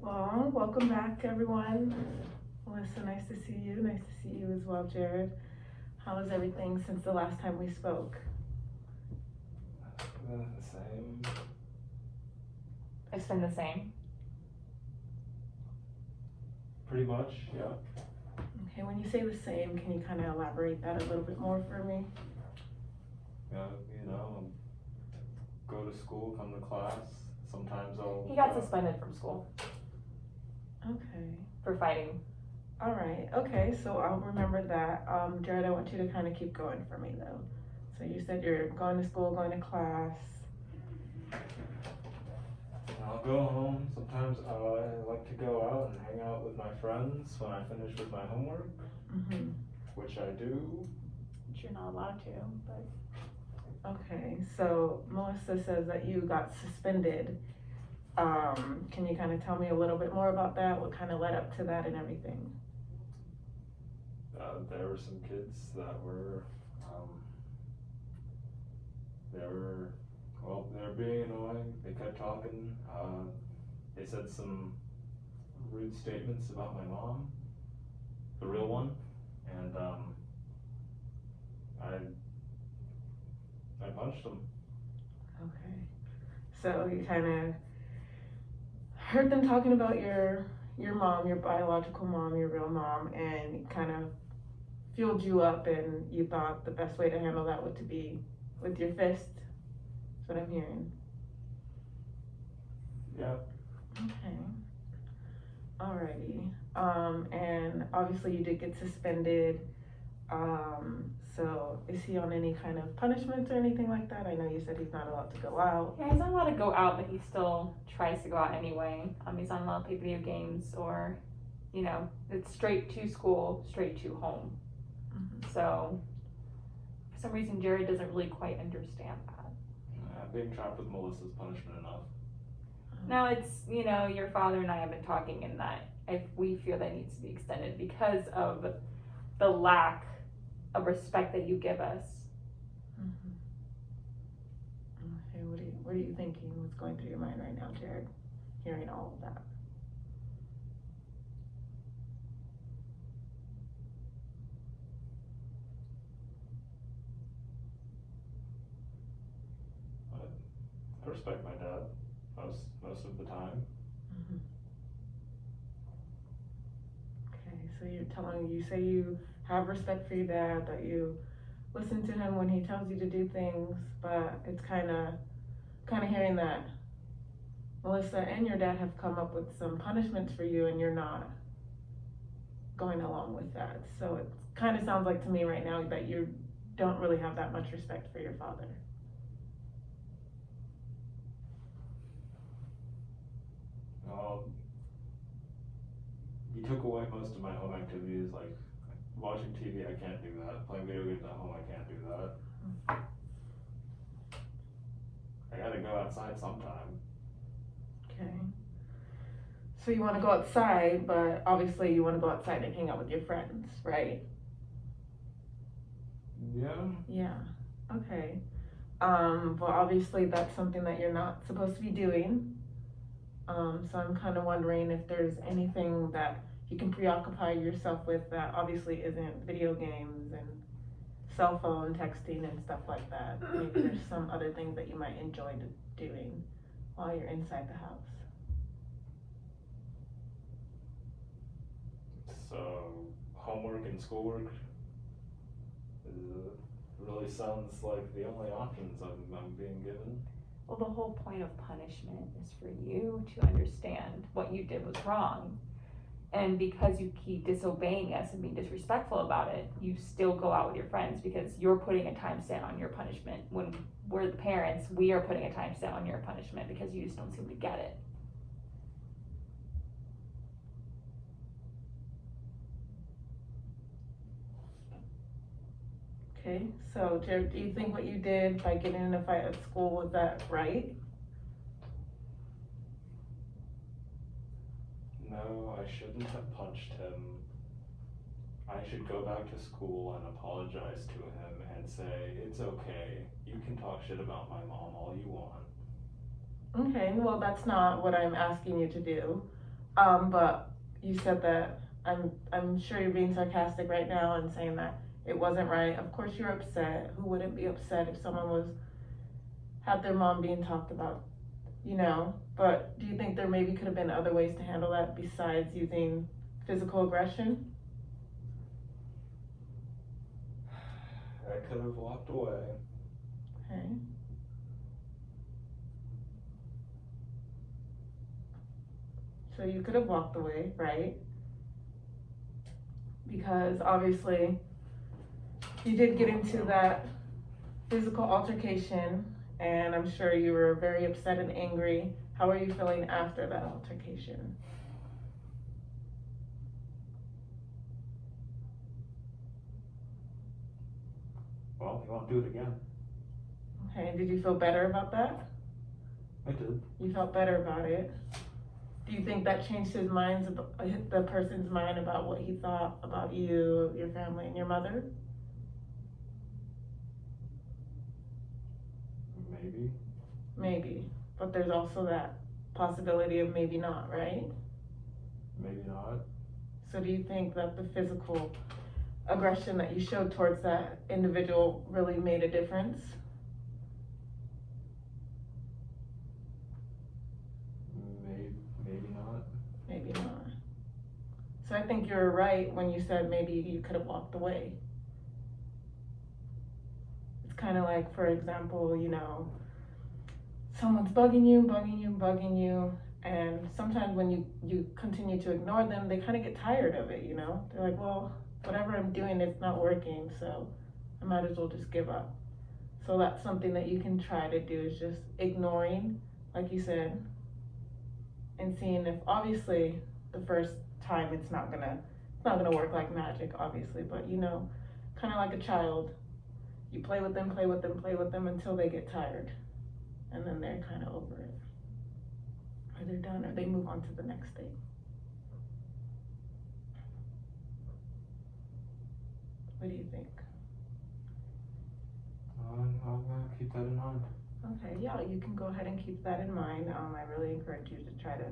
Well, welcome back, everyone. Melissa, nice to see you. Nice to see you as well, Jared. How is everything since the last time we spoke? The same. It's been the same. Pretty much, yeah. Okay, when you say the same, can you kind of elaborate that a little bit more for me? Yeah, go to school, come to class. Sometimes I'll. He got suspended from school Okay. for fighting. All right. Okay, so I'll remember that. Jared, I want you to kind of keep going for me, though. So you said you're going to school, going to class. I'll go home. Sometimes I like to go out and hang out with my friends when I finish with my homework, Mm-hmm. which I do. Which you're not allowed to, but. Okay, so Melissa says that you got suspended. Can you kind of tell me a little bit more about that? What kind of led up to that and everything? There were some kids that were, they were being annoying. They kept talking. They said some rude statements about my mom, the real one, and I punched them. Okay, so you kind of heard them talking about your mom, your biological mom, your real mom, and it kind of fueled you up, and you thought the best way to handle that would to be with your fist. That's what I'm hearing. Yeah. Okay. Alrighty. And obviously you did get suspended. So is he on any kind of punishments or anything like that? I know you said he's not allowed to go out. Yeah, he's not allowed to go out, but he still tries to go out anyway. He's not allowed to play video games or, it's straight to school, straight to home. Mm-hmm. So, for some reason, Jared doesn't really quite understand that. Being trapped with Melissa's punishment enough. Now it's, your father and I have been talking in that if we feel that needs to be extended because of the lack of respect that you give us. Mm-hmm. Okay, what are you thinking? What's going through your mind right now, Jared? Hearing all of that. I respect my dad most of the time. Mm-hmm. Okay, so you say you have respect for your dad, that you listen to him when he tells you to do things, but it's kind of hearing that Melissa and your dad have come up with some punishments for you and you're not going along with that. So it kind of sounds like to me right now that you don't really have that much respect for your father. He took away most of my home activities, like watching TV, I can't do that. Playing video games at home, I can't do that. I gotta go outside sometime. Okay. So you want to go outside, but obviously you want to go outside and hang out with your friends, right? Yeah. Yeah. Okay. Well, obviously that's something that you're not supposed to be doing. So I'm kind of wondering if there's anything that you can preoccupy yourself with that obviously isn't video games and cell phone texting and stuff like that. Maybe there's some other things that you might enjoy doing while you're inside the house. So homework and schoolwork really sounds like the only options I'm being given. Well, the whole point of punishment is for you to understand what you did was wrong. And because you keep disobeying us and being disrespectful about it, you still go out with your friends because you're putting a time stamp on your punishment. When we're the parents, we are putting a time stamp on your punishment because you just don't seem to get it. Okay, so Jared, do you think what you did by getting in a fight at school, was that right? No, I shouldn't have punched him. I should go back to school and apologize to him and say, it's okay, you can talk shit about my mom all you want. Okay, well, that's not what I'm asking you to do. But you said that I'm sure you're being sarcastic right now and saying that it wasn't right. Of course you're upset. Who wouldn't be upset if someone had their mom being talked about, you know? But do you think there maybe could have been other ways to handle that besides using physical aggression? I could have walked away. Okay. So you could have walked away, right? Because obviously you did get into that physical altercation, and I'm sure you were very upset and angry. How are you feeling after that altercation? Well, he won't do it again. Okay, did you feel better about that? I did. You felt better about it. Do you think that changed his mind, the person's mind about what he thought about you, your family, and your mother? Maybe. Maybe, but there's also that possibility of maybe not, right? Maybe not. So do you think that the physical aggression that you showed towards that individual really made a difference? Maybe not. Maybe not. So I think you're right when you said maybe you could have walked away. It's kind of like, for example, you know, someone's bugging you, and sometimes when you continue to ignore them, they kind of get tired of it, you know? They're like, well, whatever I'm doing, it's not working, so I might as well just give up. So that's something that you can try to do, is just ignoring, like you said, and seeing if, obviously, the first time it's not gonna work like magic, obviously, but you know, kind of like a child, you play with them until they get tired, and then they're kind of over it, or they're done, or they move on to the next thing. What do you think? I'll keep that in mind. Okay, yeah, you can go ahead and keep that in mind. I really encourage you to try to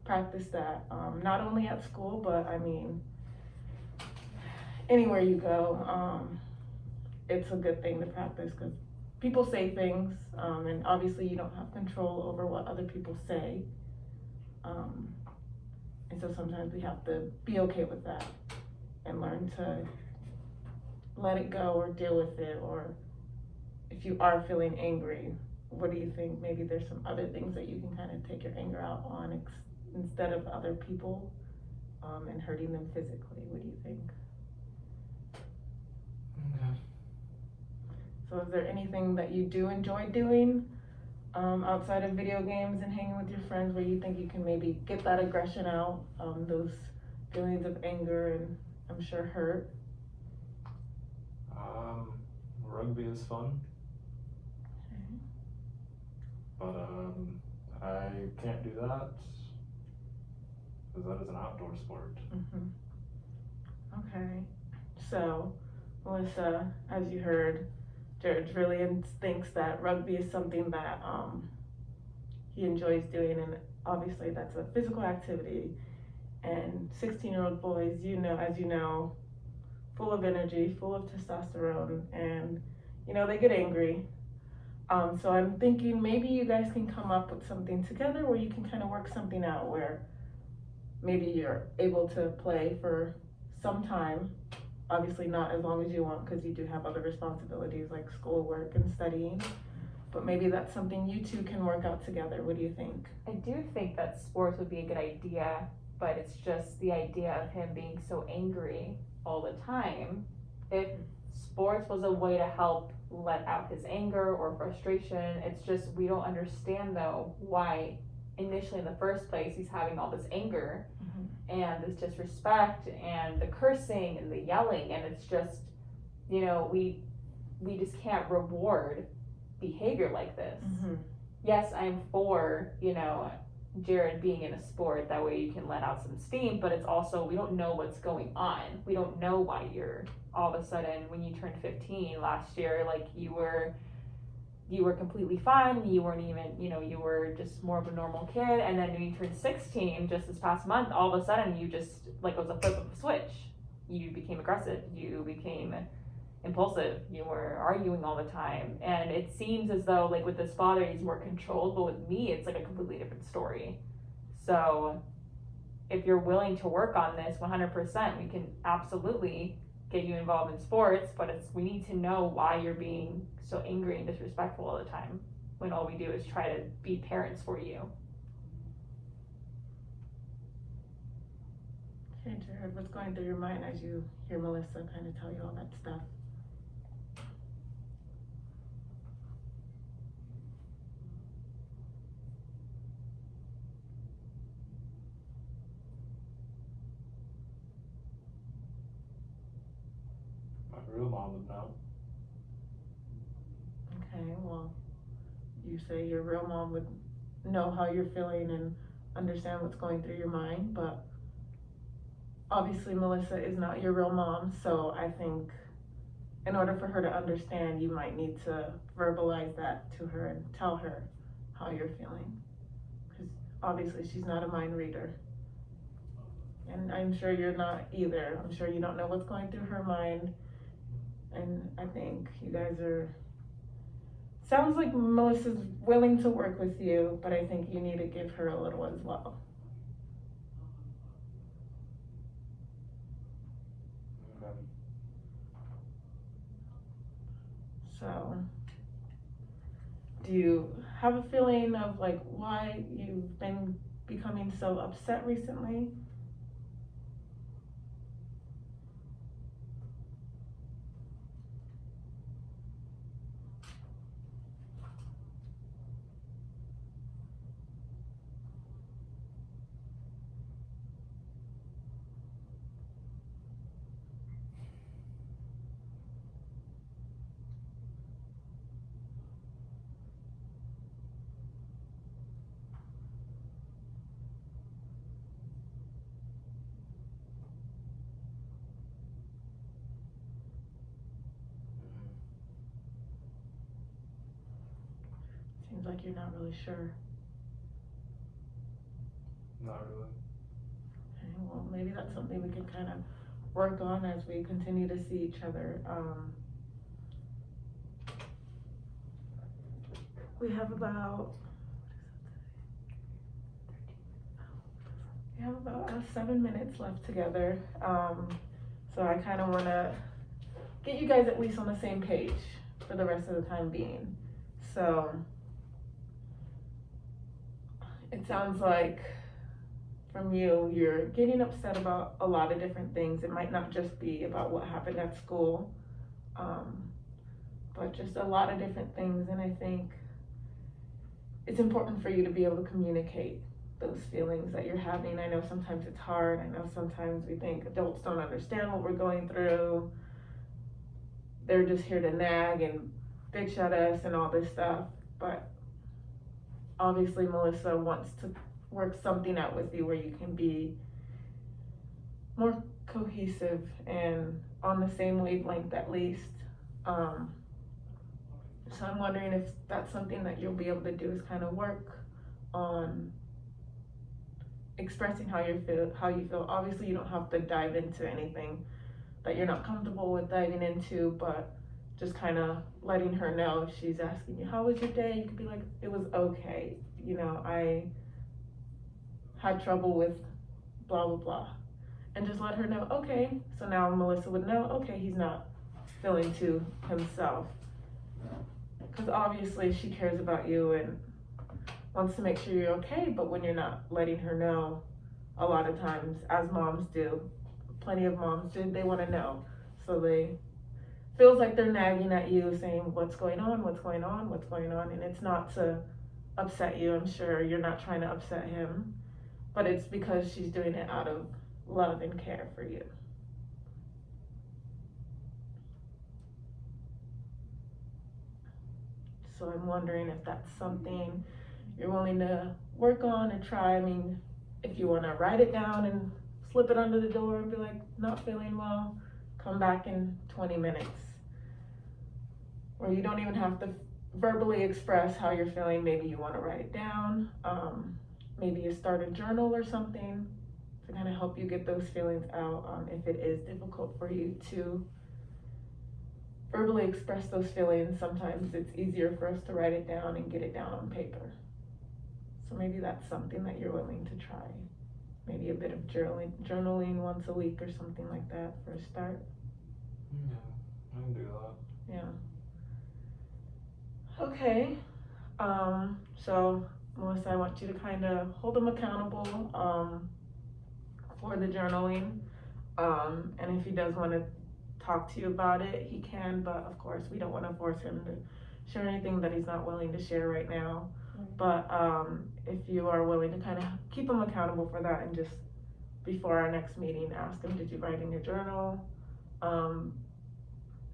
practice that, not only at school, but I mean, anywhere you go. It's a good thing to practice, because people say things, and obviously you don't have control over what other people say. And so sometimes we have to be okay with that and learn to let it go or deal with it. Or if you are feeling angry, what do you think? Maybe there's some other things that you can kind of take your anger out on instead of other people, and hurting them physically. What do you think? Okay. So is there anything that you do enjoy doing outside of video games and hanging with your friends, where you think you can maybe get that aggression out, those feelings of anger and I'm sure hurt? Rugby is fun. Okay. But I can't do that because that is an outdoor sport. Mm-hmm. Okay. So, Melissa, as you heard, Jared really thinks that rugby is something that he enjoys doing, and obviously that's a physical activity. And 16-year-old boys, you know, as you know, full of energy, full of testosterone, and you know, they get angry. So I'm thinking maybe you guys can come up with something together where you can kind of work something out, where maybe you're able to play for some time, obviously not as long as you want, because you do have other responsibilities like schoolwork and studying, but maybe that's something you two can work out together. What do you think? I do think that sports would be a good idea, but it's just the idea of him being so angry all the time. If sports was a way to help let out his anger or frustration, it's just we don't understand though why initially in the first place he's having all this anger and this disrespect and the cursing and the yelling, and it's just, you know, we just can't reward behavior like this. Yes, I'm for, you know, Jared being in a sport, that way you can let out some steam, but it's also, we don't know what's going on. We don't know why you're all of a sudden, when you turned 15 last year, like you were you were completely fine, you weren't even, you were just more of a normal kid, and then when you turned 16 just this past month, all of a sudden you just, like it was a flip of a switch. You became aggressive, you became impulsive, you were arguing all the time, and it seems as though, like with this father, he's more controlled, but with me, it's like a completely different story. So if you're willing to work on this 100%, we can absolutely get you involved in sports, but we need to know why you're being so angry and disrespectful all the time, when all we do is try to be parents for you. Okay, Jared, what's going through your mind as you hear Melissa kind of tell you all that stuff? My real mom would know. Okay, well, you say your real mom would know how you're feeling and understand what's going through your mind, but obviously Melissa is not your real mom, so I think in order for her to understand, you might need to verbalize that to her and tell her how you're feeling, because obviously she's not a mind reader, and I'm sure you're not either. I'm sure you don't know what's going through her mind, and I think you guys sounds like Melissa's willing to work with you, but I think you need to give her a little as well. Okay. So, do you have a feeling of like why you've been becoming so upset recently? Seems like you're not really sure. Not really. Okay, well, maybe that's something we can kind of work on as we continue to see each other. We have about 7 minutes left together. So I kind of want to get you guys at least on the same page for the rest of the time being. So it sounds like from you're getting upset about a lot of different things. It might not just be about what happened at school, but just a lot of different things. And I think it's important for you to be able to communicate those feelings that you're having. I know sometimes it's hard. I know sometimes we think adults don't understand what we're going through. They're just here to nag and bitch at us and all this stuff. But obviously Melissa wants to work something out with you where you can be more cohesive and on the same wavelength at least. So I'm wondering if that's something that you'll be able to do, is kind of work on expressing how you feel. Obviously you don't have to dive into anything that you're not comfortable with diving into, but just kind of letting her know if she's asking you, how was your day? You could be like, it was okay. I had trouble with blah, blah, blah. And just let her know, okay. So now Melissa would know, okay, he's not feeling to himself. Because obviously she cares about you and wants to make sure you're okay, but when you're not letting her know, a lot of times, as moms do, plenty of moms do, they want to know. So feels like they're nagging at you, saying, what's going on, what's going on, what's going on, and it's not to upset you. I'm sure you're not trying to upset him, but it's because she's doing it out of love and care for you. So I'm wondering if that's something you're willing to work on and try. I mean, if you want to write it down and slip it under the door and be like, not feeling well, come back in 20 minutes. Or you don't even have to verbally express how you're feeling. Maybe you want to write it down. Maybe you start a journal or something to kind of help you get those feelings out. If it is difficult for you to verbally express those feelings, sometimes it's easier for us to write it down and get it down on paper. So maybe that's something that you're willing to try. Maybe a bit of journaling once a week or something like that for a start. Yeah, I can do that. Yeah. Okay. So Melissa, I want you to kind of hold him accountable for the journaling. And if he does want to talk to you about it, he can, but of course we don't want to force him to share anything that he's not willing to share right now. But if you are willing to kind of keep him accountable for that, and just before our next meeting ask him, did you write in your journal?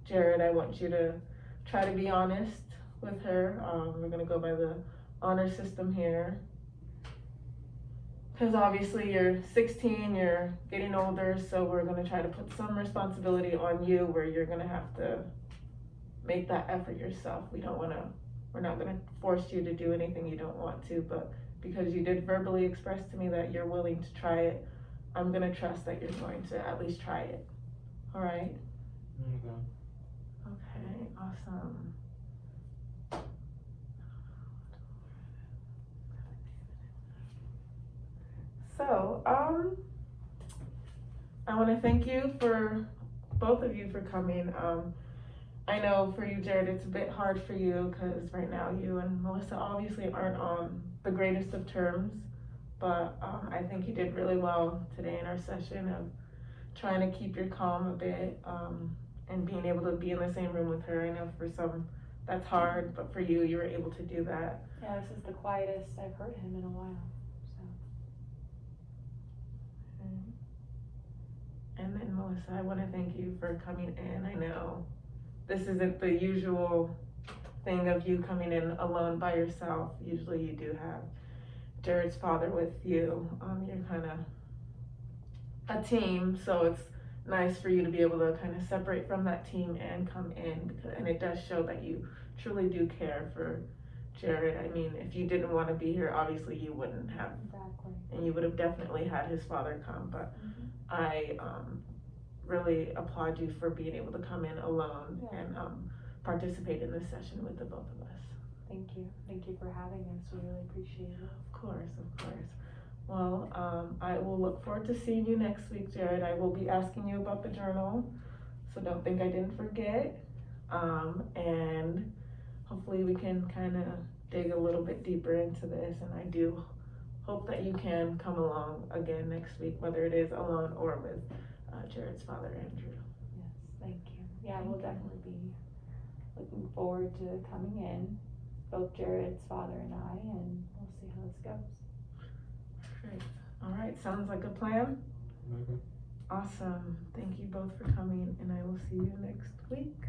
Jared, I want you to try to be honest with her. We're gonna go by the honor system here, because obviously you're 16, you're getting older, so we're gonna try to put some responsibility on you where you're gonna have to make that effort yourself. We're not gonna force you to do anything you don't want to, but because you did verbally express to me that you're willing to try it, I'm gonna trust that you're going to at least try it. All right? Okay. Okay, awesome. So, I want to thank you for both of you for coming. I know for you, Jared, it's a bit hard for you because right now you and Melissa obviously aren't on the greatest of terms, but I think you did really well today in our session of trying to keep your calm a bit and being able to be in the same room with her. I know for some that's hard, but for you, you were able to do that. Yeah, this is the quietest I've heard him in a while. And then Melissa, I want to thank you for coming in. I know this isn't the usual thing of you coming in alone by yourself. Usually you do have Jared's father with you. You're kind of a team, so it's nice for you to be able to kind of separate from that team and come in, and it does show that you truly do care for Jared. I mean, if you didn't want to be here, obviously you wouldn't have. Exactly. And you would have definitely had his father come, but I really applaud you for being able to come in alone and participate in this session with the both of us. Thank you. Thank you for having us. We really appreciate it. Of course. Well, I will look forward to seeing you next week, Jared. I will be asking you about the journal, so don't think I didn't forget. And hopefully we can kind of dig a little bit deeper into this, and I do hope that you can come along again next week, whether it is alone or with Jared's father, Andrew. Yes, thank you. Yeah, we'll definitely be looking forward to coming in, both Jared's father and I, and we'll see how this goes. Great. All right, sounds like a plan. Okay. Awesome. Thank you both for coming, and I will see you next week.